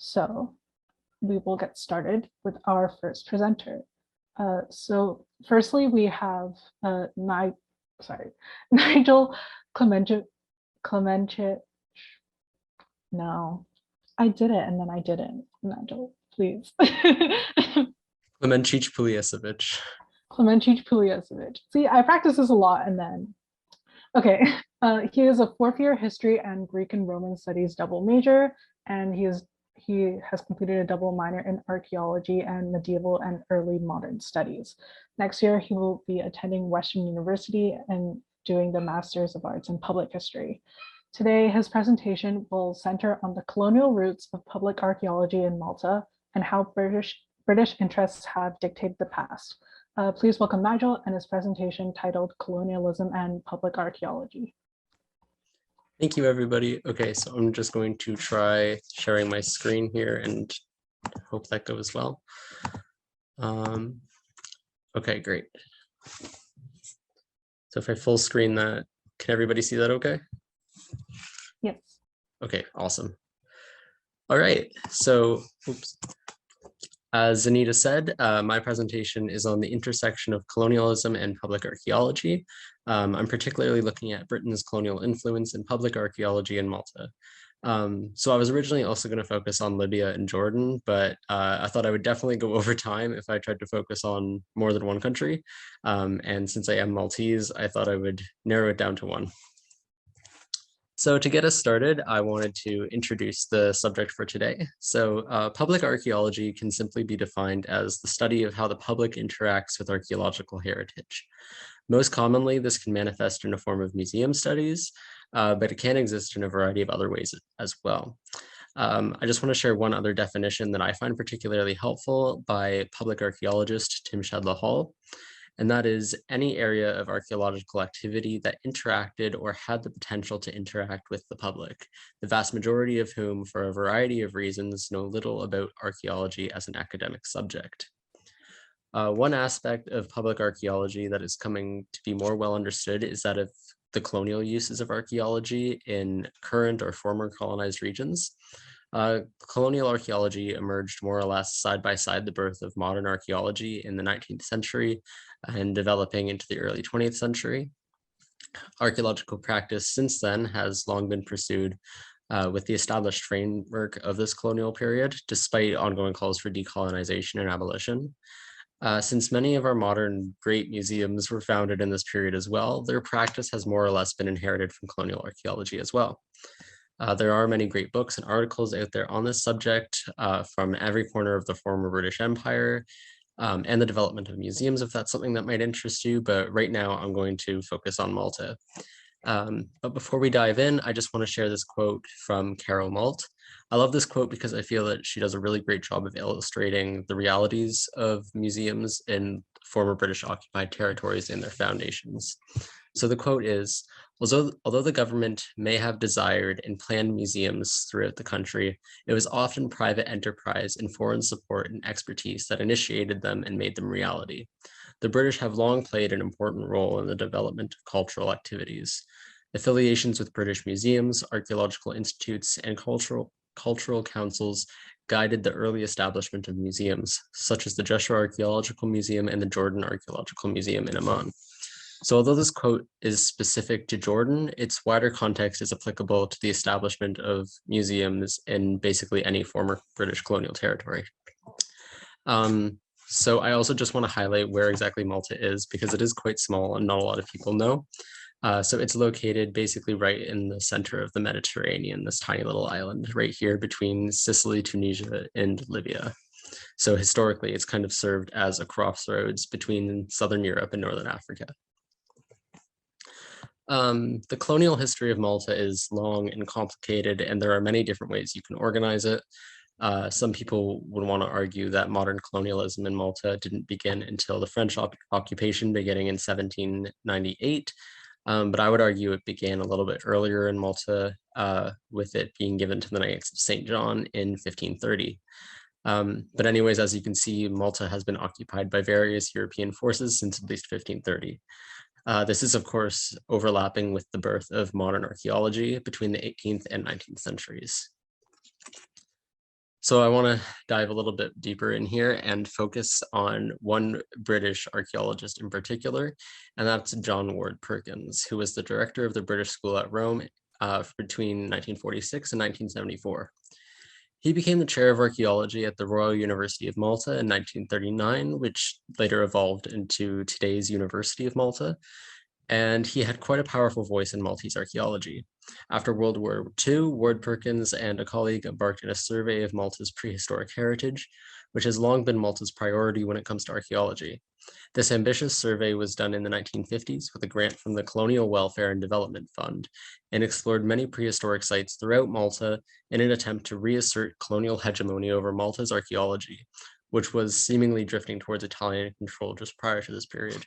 So we will get started with our first presenter. So firstly, we have Niġel Klemenčič. No, I did it and then I didn't. Niġel, please. Klemenčič-Puglisevich. Klemenčič-Puglisevich. See, I practice this a lot and then. Okay, he is a fourth-year history and Greek and Roman studies double major, and he has completed a double minor in archaeology and medieval and early modern studies. Next year, he will be attending Western University and doing the Masters of Arts in Public History. Today, his presentation will center on the colonial roots of public archaeology in Malta and how British interests have dictated the past. Please welcome Niġel and his presentation titled Colonialism and Public Archaeology. Thank you, everybody. Okay, so I'm just going to try sharing my screen here and hope that goes well. Okay, great. So if I full screen that, can everybody see that okay? Yes. Okay, awesome. All right, so, oops. As Anita said, my presentation is on the intersection of colonialism and public archaeology. I'm particularly looking at Britain's colonial influence in public archaeology in Malta. So I was originally also going to focus on Libya and Jordan, but I thought I would definitely go over time if I tried to focus on more than one country. And since I am Maltese, I thought I would narrow it down to one. So to get us started, I wanted to introduce the subject for today. So public archaeology can simply be defined as the study of how the public interacts with archaeological heritage. Most commonly, this can manifest in a form of museum studies, but it can exist in a variety of other ways as well. I just want to share one other definition that I find particularly helpful by public archaeologist Tim Shadley-Hall. And that is any area of archaeological activity that interacted or had the potential to interact with the public, the vast majority of whom, for a variety of reasons, know little about archaeology as an academic subject. One aspect of public archaeology that is coming to be more well understood is that of the colonial uses of archaeology in current or former colonized regions. Colonial archaeology emerged more or less side by side the birth of modern archaeology in the 19th century and developing into the early 20th century. Archaeological practice since then has long been pursued with the established framework of this colonial period, despite ongoing calls for decolonization and abolition. Since many of our modern great museums were founded in this period as well, their practice has more or less been inherited from colonial archaeology as well. There are many great books and articles out there on this subject from every corner of the former British Empire and the development of museums, if that's something that might interest you. But right now I'm going to focus on Malta. But before we dive in, I just want to share this quote from Carol Malt. I love this quote because I feel that she does a really great job of illustrating the realities of museums in former British occupied territories and their foundations. So the quote is, although the government may have desired and planned museums throughout the country, it was often private enterprise and foreign support and expertise that initiated them and made them reality. The British have long played an important role in the development of cultural activities. Affiliations with British museums, archaeological institutes, and cultural councils guided the early establishment of museums, such as the Joshua Archaeological Museum and the Jordan Archaeological Museum in Amman. So although this quote is specific to Jordan, its wider context is applicable to the establishment of museums in basically any former British colonial territory. So I also just want to highlight where exactly Malta is because it is quite small and not a lot of people know. So it's located basically right in the center of the Mediterranean, this tiny little island right here between Sicily, Tunisia, and Libya. So historically, it's kind of served as a crossroads between Southern Europe and Northern Africa. The colonial history of Malta is long and complicated, and there are many different ways you can organize it. Some people would want to argue that modern colonialism in Malta didn't begin until the French occupation beginning in 1798, but I would argue it began a little bit earlier in Malta, with it being given to the Knights of St. John in 1530. But anyways, as you can see, Malta has been occupied by various European forces since at least 1530. This is, of course, overlapping with the birth of modern archaeology between the 18th and 19th centuries. So I want to dive a little bit deeper in here and focus on one British archaeologist in particular, and that's John Ward Perkins, who was the director of the British School at Rome between 1946 and 1974. He became the chair of archaeology at the Royal University of Malta in 1939, which later evolved into today's University of Malta. And he had quite a powerful voice in Maltese archaeology. After World War II, Ward Perkins and a colleague embarked on a survey of Malta's prehistoric heritage, which has long been Malta's priority when it comes to archaeology. This ambitious survey was done in the 1950s with a grant from the Colonial Welfare and Development Fund and explored many prehistoric sites throughout Malta in an attempt to reassert colonial hegemony over Malta's archaeology, which was seemingly drifting towards Italian control just prior to this period.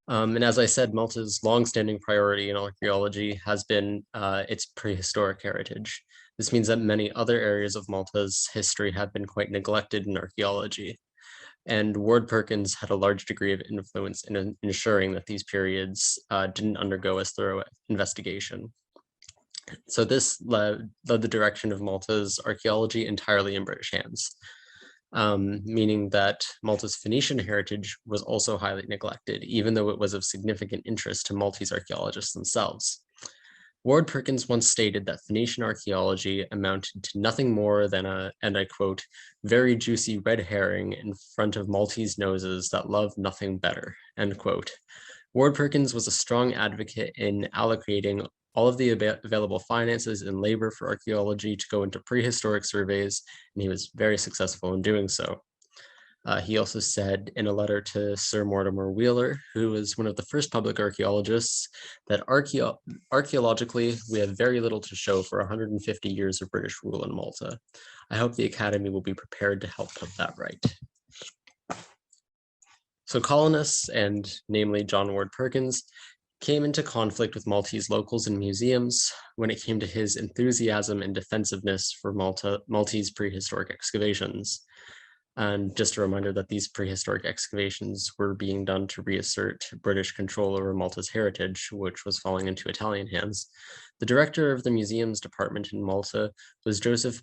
And as I said, Malta's longstanding priority in archaeology has been its prehistoric heritage. This means that many other areas of Malta's history have been quite neglected in archaeology. And Ward Perkins had a large degree of influence in ensuring that these periods didn't undergo as thorough investigation. So this led the direction of Malta's archaeology entirely in British hands. Meaning that Malta's Phoenician heritage was also highly neglected, even though it was of significant interest to Maltese archaeologists themselves. Ward Perkins once stated that Phoenician archaeology amounted to nothing more than a, and I quote, very juicy red herring in front of Maltese noses that love nothing better, end quote. Ward Perkins was a strong advocate in allocating all of the available finances and labor for archaeology to go into prehistoric surveys, and he was very successful in doing so. He also said in a letter to Sir Mortimer Wheeler, who was one of the first public archaeologists, that archaeologically, we have very little to show for 150 years of British rule in Malta. I hope the Academy will be prepared to help put that right. So colonists, and namely John Ward Perkins, came into conflict with Maltese locals and museums when it came to his enthusiasm and defensiveness for Maltese prehistoric excavations. And just a reminder that these prehistoric excavations were being done to reassert British control over Malta's heritage, which was falling into Italian hands. The director of the museums department in Malta was Joseph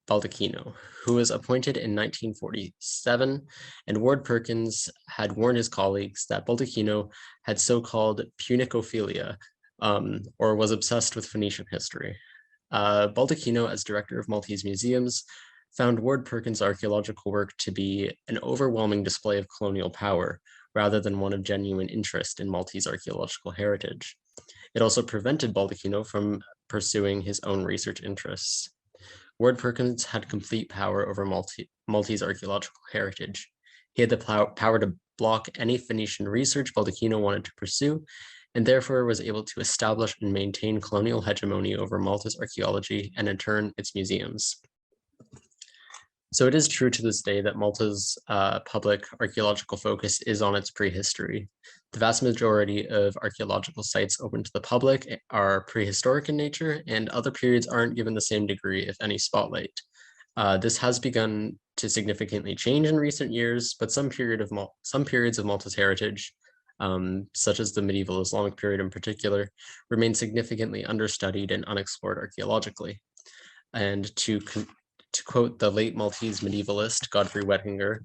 Baldaquino, who was appointed in 1947, and Ward Perkins had warned his colleagues that Baldaquino had so-called punicophilia, or was obsessed with Phoenician history. Baldaquino, as director of Maltese museums, found Ward Perkins' archaeological work to be an overwhelming display of colonial power, rather than one of genuine interest in Maltese archaeological heritage. It also prevented Baldaquino from pursuing his own research interests. Ward Perkins had complete power over Maltese archaeological heritage. He had the power to block any Phoenician research Baldaquino wanted to pursue, and therefore was able to establish and maintain colonial hegemony over Malta's archaeology and in turn its museums. So it is true to this day that Malta's public archaeological focus is on its prehistory. The vast majority of archaeological sites open to the public are prehistoric in nature, and other periods aren't given the same degree, if any, spotlight. This has begun to significantly change in recent years, but some periods of Malta's heritage, such as the medieval Islamic period in particular, remain significantly understudied and unexplored archaeologically. And to quote the late Maltese medievalist Godfrey Wettinger,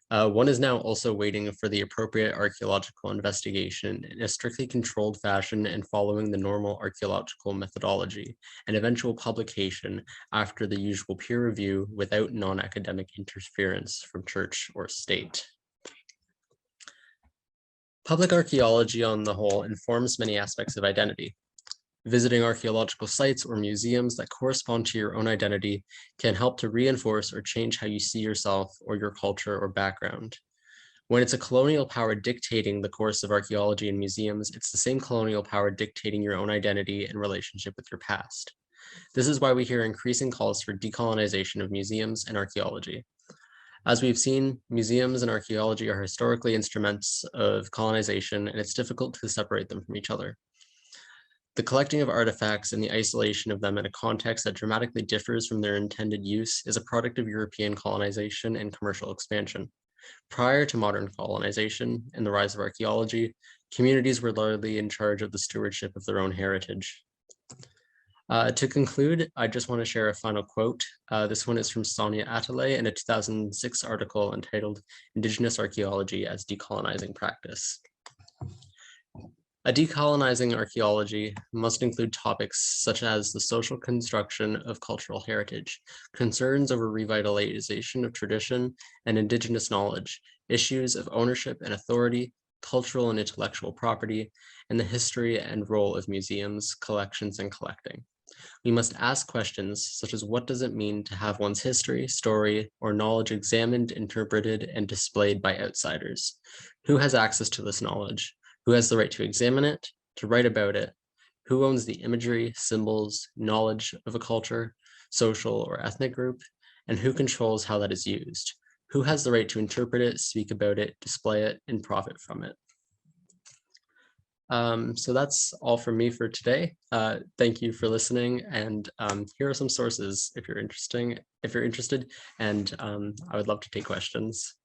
one is now also waiting for the appropriate archaeological investigation in a strictly controlled fashion and following the normal archaeological methodology, and eventual publication after the usual peer review without non-academic interference from church or state. Public archaeology on the whole informs many aspects of identity. Visiting archaeological sites or museums that correspond to your own identity can help to reinforce or change how you see yourself or your culture or background. When it's a colonial power dictating the course of archaeology in museums, it's the same colonial power dictating your own identity and relationship with your past. This is why we hear increasing calls for decolonization of museums and archaeology. As we've seen, museums and archaeology are historically instruments of colonization, and it's difficult to separate them from each other. The collecting of artifacts and the isolation of them in a context that dramatically differs from their intended use is a product of European colonization and commercial expansion. Prior to modern colonization and the rise of archaeology, communities were largely in charge of the stewardship of their own heritage. To conclude, I just want to share a final quote. This one is from Sonia Attalay in a 2006 article entitled Indigenous Archaeology as Decolonizing Practice. A decolonizing archaeology must include topics such as the social construction of cultural heritage, concerns over revitalization of tradition and indigenous knowledge, issues of ownership and authority, cultural and intellectual property, and the history and role of museums, collections, and collecting. We must ask questions such as what does it mean to have one's history, story, or knowledge examined, interpreted, and displayed by outsiders? Who has access to this knowledge? Who has the right to examine it, to write about it? Who owns the imagery, symbols, knowledge of a culture, social or ethnic group? And who controls how that is used? Who has the right to interpret it, speak about it, display it, and profit from it? So that's all from me for today. Thank you for listening, and here are some sources if you're interested, and I would love to take questions.